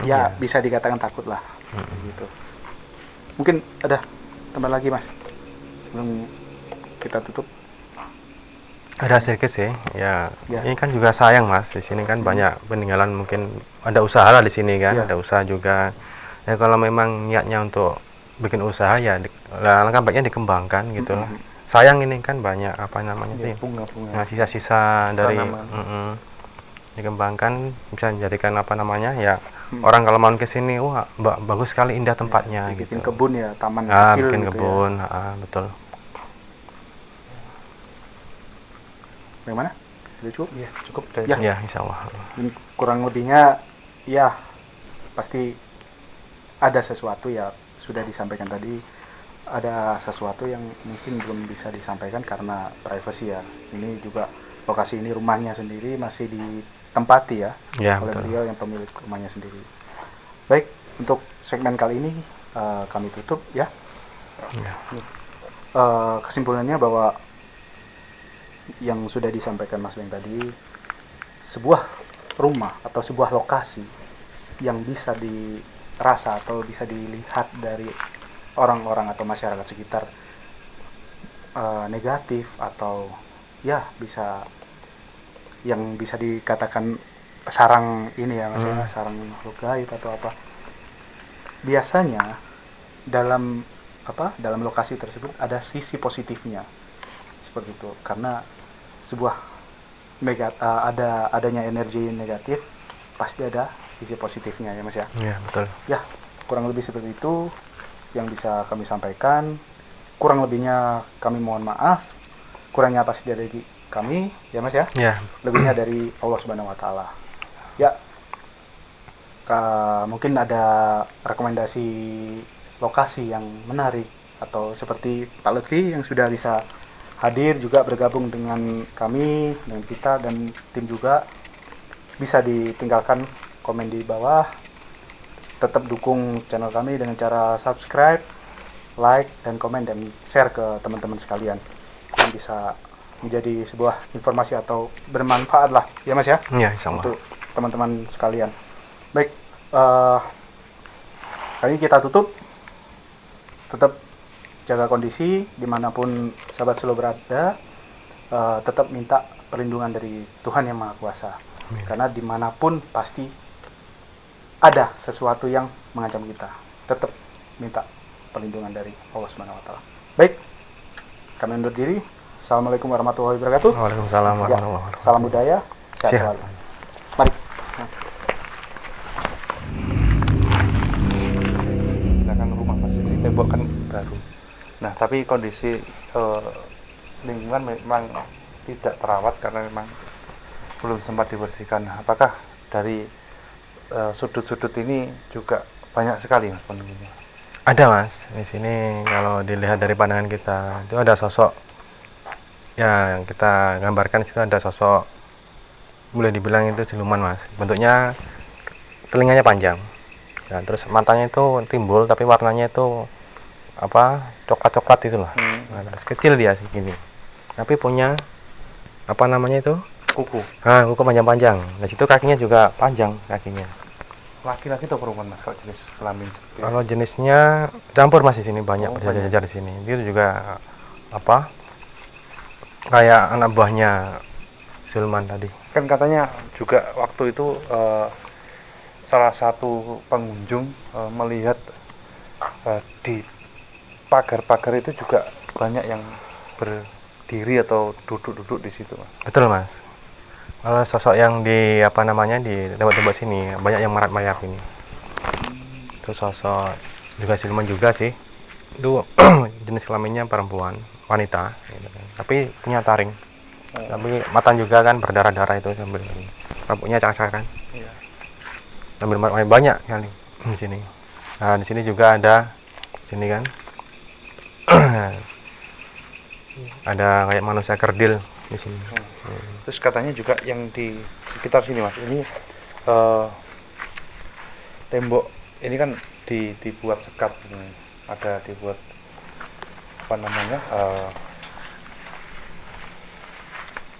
Ya bisa dikatakan takut lah. Gitu. Mungkin ada tambah lagi Mas sebelum kita tutup. Ada sedikit sih, ya. Ya. Ini kan juga sayang Mas, di sini kan banyak peninggalan, mungkin ada usaha lah di sini kan, Ya. ada usaha juga. Ya kalau memang niatnya untuk bikin usaha ya, alangkah baiknya dikembangkan gitu lah. Sayang ini kan banyak apa namanya sih, Bunga-bunga. nah, sisa-sisa dari Tanaman. dikembangkan, bisa dijadikan apa namanya ya. Orang kalau mau ke sini, wah bagus sekali, indah tempatnya Bikin gitu. kebun ya, taman Ah, kecil bikin gitu kebun, ya. betul. Bagaimana? Sudah cukup? Iya, cukup dari Ya. Ya, insya Allah. Mungkin kurang lebihnya ya pasti ada sesuatu ya, sudah disampaikan tadi, ada sesuatu yang mungkin belum bisa disampaikan karena privasi ya. Ini juga lokasi ini rumahnya sendiri masih ditempati ya, Ya, oleh betul. beliau yang pemilik rumahnya sendiri. Baik, untuk segmen kali ini kami tutup ya. Ya. Kesimpulannya bahwa yang sudah disampaikan Mas Beng tadi, sebuah rumah atau sebuah lokasi yang bisa dirasa atau bisa dilihat dari orang-orang atau masyarakat sekitar negatif atau ya bisa yang bisa dikatakan sarang ini ya Mas ya, sarang makhluk gaib atau apa. Biasanya dalam lokasi tersebut ada sisi positifnya seperti itu, karena sebuah adanya energi negatif pasti ada sisi positifnya ya Mas ya. Ya, betul. Ya, kurang lebih seperti itu yang bisa kami sampaikan. Kurang lebihnya kami mohon maaf. kurangnya pasti dari kami ya Mas ya, Ya, lebihnya dari Allah Subhanahu Wa Taala. Ya, mungkin ada rekomendasi lokasi yang menarik atau seperti Pak Lutfi yang sudah bisa hadir juga bergabung dengan kami, dengan kita dan tim juga, bisa ditinggalkan komen di bawah. Tetap dukung channel kami dengan cara subscribe, like, dan komen dan share ke teman-teman sekalian yang bisa menjadi sebuah informasi atau bermanfaat lah ya Mas ya, ya insya Allah. untuk teman-teman sekalian. Baik, kali ini kita tutup. Tetap jaga kondisi dimanapun sahabat selo berada, tetap minta perlindungan dari Tuhan Yang Maha Kuasa. Karena dimanapun pasti ada sesuatu yang mengancam kita. Tetap minta perlindungan dari Allah Subhanahu Wa Taala. Baik, kami undur diri. Assalamualaikum warahmatullahi wabarakatuh. Waalaikumsalam Ya, warahmatullahi wabarakatuh. salam budaya, sehat Siap. selalu. Mari. Belakang rumah Mas ini tembok kan baru. Nah, tapi kondisi lingkungan memang tidak terawat karena memang belum sempat dibersihkan. Apakah dari sudut-sudut ini juga banyak sekali Mas penunggunya? Ada Mas, di sini kalau dilihat dari pandangan kita itu ada sosok ya, yang kita gambarkan di situ ada sosok, boleh dibilang itu siluman Mas. Bentuknya telinganya panjang. Ya, terus matanya itu timbul tapi warnanya itu apa, coklat-coklat itulah. Nah, terus kecil dia segini. Tapi punya apa namanya itu? Kuku. Nah, kuku panjang-panjang. Di situ kakinya juga panjang kakinya. Laki-laki atau perempuan Mas kalau jenis kelamin seperti itu? Kalau jenisnya campur Mas, di sini banyak Oh, berjajar-jajar di sini. Itu juga apa? Kayak anak buahnya siluman tadi. Kan katanya juga waktu itu salah satu pengunjung melihat di pagar-pagar itu juga banyak yang berdiri atau duduk-duduk di situ Mas. Betul Mas. Kalau sosok yang di apa namanya di tempat-tempat sini banyak yang mayat-mayat ini. Itu sosok juga siluman juga sih. Itu jenis kelaminnya perempuan, wanita gitu kan. Tapi punya taring. Tapi mata juga kan berdarah-darah itu sambil rambutnya cakar kan. Iya. Sambil banyak kali di sini. Nah, di sini juga ada sini kan. Ada kayak manusia kerdil di sini. Terus katanya juga yang di sekitar sini Mas, ini tembok ini kan dibuat sekat ini. Ada dibuat apa namanya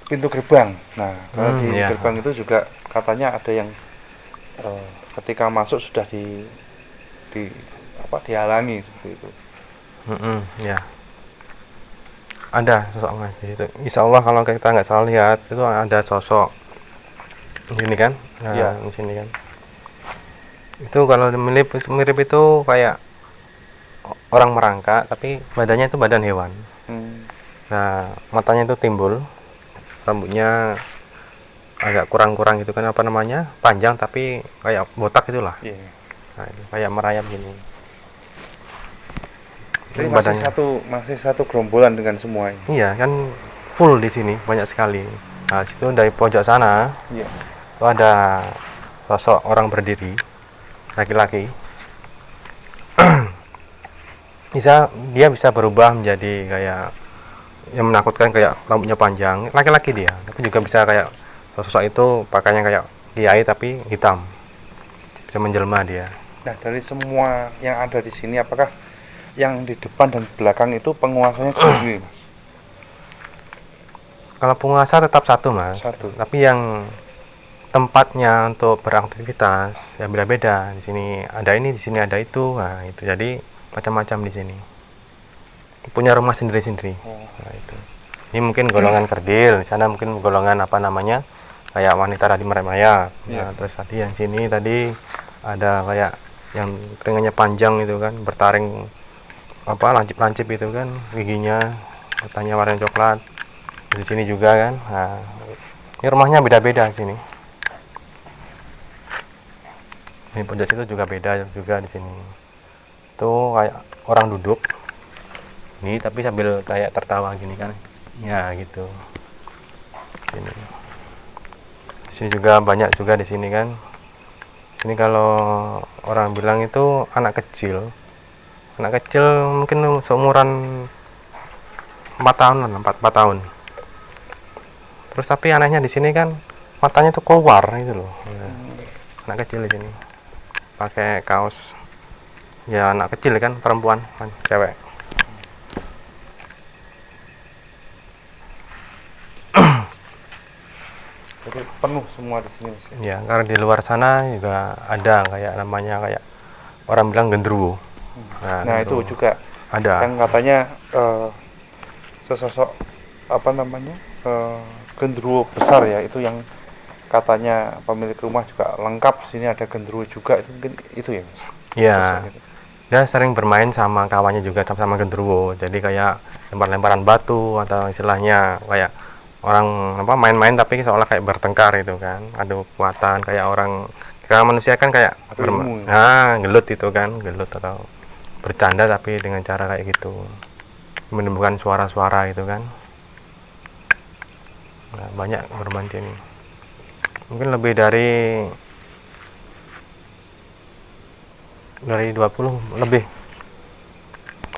pintu gerbang. Nah, kalau di iya. gerbang itu juga katanya ada yang ketika masuk sudah dihalangi seperti itu. Ya. Ada sosok Mas di situ. Insya Allah kalau kita nggak salah lihat itu ada sosok di sini kan. Nah, Iya. di sini kan. Itu kalau mirip itu kayak orang merangkak tapi badannya itu badan hewan. Nah, matanya itu timbul, rambutnya agak kurang-kurang gitu kan, apa namanya, panjang tapi kayak botak itulah. Iya. Nah, itu kayak merayap gini. Jadi Itu masih satu gerombolan dengan semua ini. Iya kan, full di sini banyak sekali. Nah, situ dari pojok sana Iya. itu ada sosok orang berdiri, laki-laki. Dia bisa berubah menjadi kayak yang menakutkan, kayak rambutnya panjang, laki-laki dia, tapi juga bisa kayak sosok itu pakainya kayak kiai tapi hitam, bisa menjelma dia. Nah, dari semua yang ada di sini, apakah yang di depan dan belakang itu penguasanya sendiri, Mas? Kalau penguasa tetap satu Mas, Satu. tapi yang tempatnya untuk beraktivitas ya beda-beda. Di sini ada ini, di sini ada itu. Nah, itu jadi macam-macam di sini. Punya rumah sendiri-sendiri. Nah, itu. Ini mungkin golongan kerdil, di sana mungkin golongan apa namanya? Kayak wanita tadi merayap. Nah, terus tadi yang sini tadi ada kayak yang telinga panjang itu kan, bertaring apa lancip-lancip itu kan, giginya matanya warna coklat. Di sini juga kan. Nah, ini rumahnya beda-beda di sini. Ini pojok itu juga beda juga di sini. Itu kayak orang duduk. Ini tapi sambil kayak tertawa gini kan. Ya gitu. Sini. Di sini juga banyak juga di sini kan. Sini kalau orang bilang itu anak kecil. Anak kecil mungkin seumuran 4 tahun, 4 tahun. Terus tapi anehnya di sini kan matanya tuh keluar gitu loh. Ya. Anak kecil di sini. Pakai kaos. Ya anak kecil kan, perempuan, kan cewek. Jadi penuh semua di sini Mas. Ya, karena di luar sana juga ada kayak namanya kayak orang bilang gendruwo. Nah itu gendruwo. juga Ada. yang katanya sesosok apa namanya gendruwo besar ya, itu yang katanya pemilik rumah juga lengkap. Di sini ada gendruwo juga, itu mungkin itu ya Mas? Ya, Sosok itu. dia sering bermain sama kawannya juga sama gendruwo. Jadi kayak lempar-lemparan batu atau istilahnya kayak orang apa main-main tapi seolah kayak bertengkar itu kan. Adu kekuatan kayak orang kalau manusia kan kayak Ilmu, ya? gelut itu kan, gelut atau bercanda tapi dengan cara kayak gitu. Menimbulkan suara-suara itu kan. Nah, banyak bermain sini. Mungkin lebih dari 20 lebih.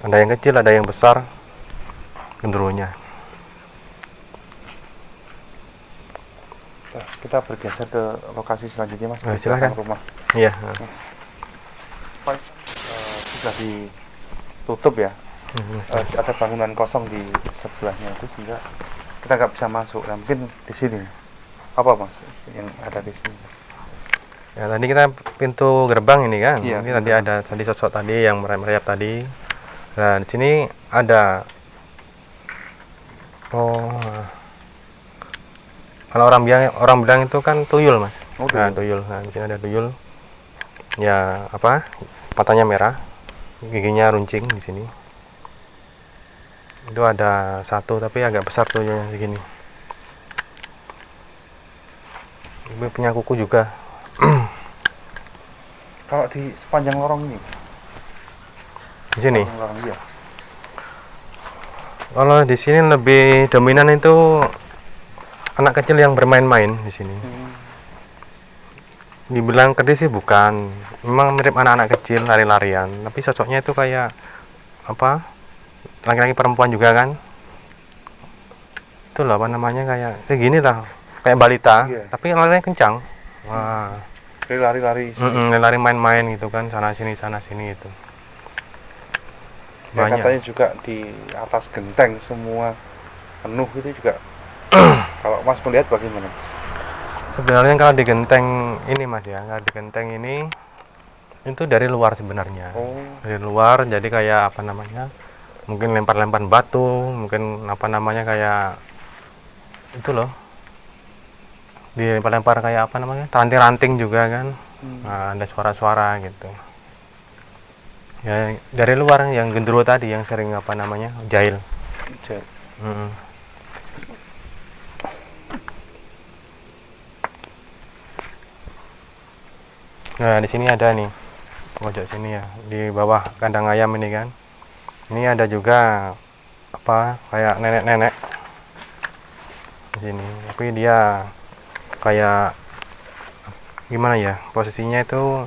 Ada yang kecil, ada yang besar genderuwonya. Nah, kita bergeser ke lokasi selanjutnya Mas. Nah, di silakan. belakang rumah. Iya. Sudah ditutup ya. Ada bangunan kosong di sebelahnya itu sehingga kita nggak bisa masuk. Nah, mungkin di sini apa Mas yang ada di sini? Ya, tadi kita pintu gerbang ini kan. Iya, Ini tadi ada tadi sosok tadi yang merayap tadi. Nah, di sini ada kalau orang bilang itu kan tuyul, Mas. Oh, Nah, tuyul. Nah, di sini ada tuyul. Ya, apa? Matanya merah. Giginya runcing di sini. Itu ada satu tapi agak besar tuyulnya segini. Ini punya kuku juga. Kalau di sepanjang lorong ini, Di sini. sepanjang lorong iya. Kalau di sini lebih dominan itu anak kecil yang bermain-main di sini. Dibilang kedis sih bukan, memang mirip anak-anak kecil lari-larian, tapi sosoknya itu kayak apa? Laki-laki perempuan juga kan? Itu loh apa namanya kayak segini lah, kayak balita, Iya. tapi larinya kencang. Wah, Jadi lari-lari. lari main-main gitu kan, sana sini itu. Ya, Banyak. katanya juga di atas genteng semua penuh itu juga. Kalau Mas melihat bagaimana Mas? Sebenarnya kalau di genteng ini Mas ya, kalau di genteng ini itu dari luar sebenarnya. Oh. Dari luar jadi kayak apa namanya? Mungkin lempar-lempar batu, mungkin apa namanya kayak itu loh. Dilempar-lempar kayak apa namanya? Ranting-ranting juga kan. Nah, ada suara-suara gitu. Ya dari luar yang gendruwo tadi yang sering apa namanya? Jahil. Nah, di sini ada nih. Pojok sini ya, di bawah kandang ayam ini kan. Ini ada juga apa kayak nenek-nenek di sini. Tapi dia kayak gimana ya? Posisinya itu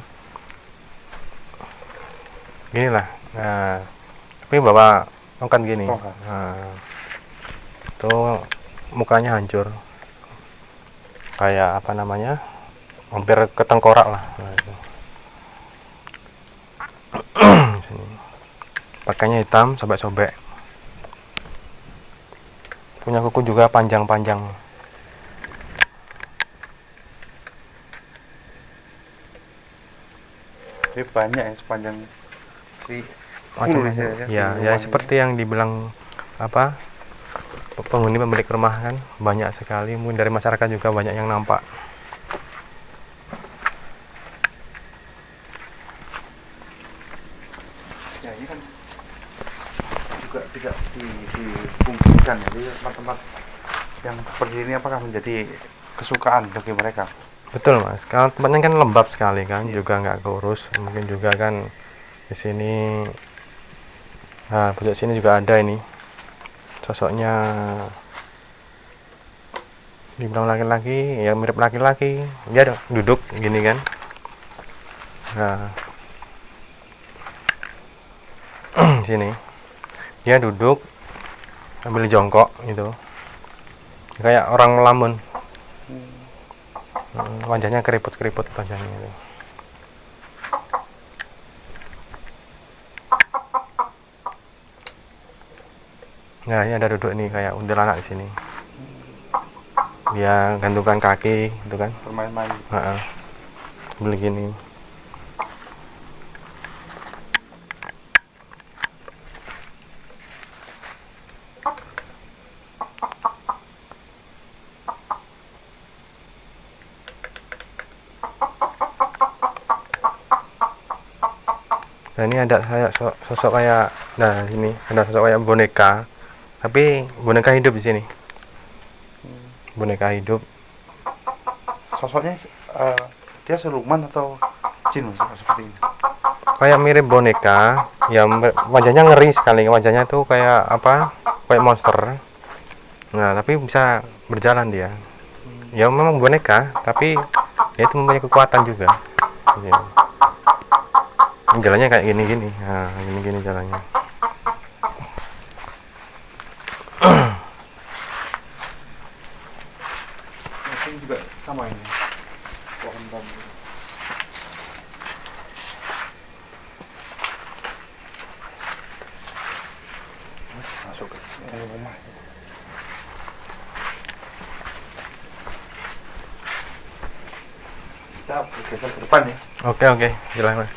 gini lah. Nah, tapi bawa tongkat gini. Nah, itu mukanya hancur. Kayak apa namanya? Hampir ke tengkorak lah. Nah, itu. Sini. Pakainya hitam, sobek-sobek. Punya kuku juga panjang-panjang. Jadi banyak yang sepanjang si Ya seperti yang dibilang apa penghuni pemilik rumah kan banyak sekali, mungkin dari masyarakat juga banyak yang nampak. Ya ini kan juga tidak dikumpulkan ya. Jadi tempat-tempat yang seperti ini apakah menjadi kesukaan bagi mereka? Betul Mas, kalau tempatnya kan lembab sekali kan, juga nggak kurus, mungkin juga kan di sini. Nah, pojok sini juga ada ini sosoknya dibilang laki-laki ya mirip laki-laki, dia duduk gini kan. Nah sini dia duduk sambil jongkok gitu, kayak orang melamun. Wajahnya keriput-keriput wajahnya itu. Nah ini ada duduk nih kayak kuntilanak di sini. Dia gantungkan kaki gitu kan. Bermain-main. Sambil gini. Nah ini ada kayak sosok kayak, nah ini ada sosok kayak boneka, tapi boneka hidup di sini. Boneka hidup. Sosoknya dia siluman atau jin seperti ini? Kayak mirip boneka, ya wajahnya ngeri sekali, wajahnya tuh kayak apa? Kayak monster. Nah tapi bisa berjalan dia. Ya memang boneka, tapi dia itu mempunyai kekuatan juga. Gitu. Jalannya kayak gini-gini, nah gini-gini jalannya. Ini juga sama ini. Pohon bambu. Masuk ke rumah. Kita bergeser ke depan ya. Oke, silakan Mas.